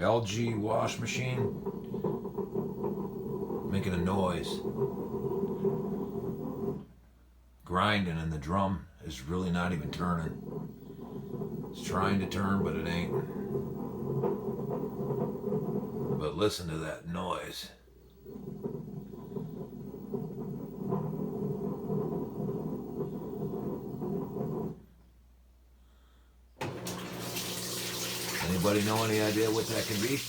LG wash machine making a noise. Grinding, and the drum is really not even turning. It's trying to turn, but it ain't. But listen to that noise. Anybody know any idea what that could be?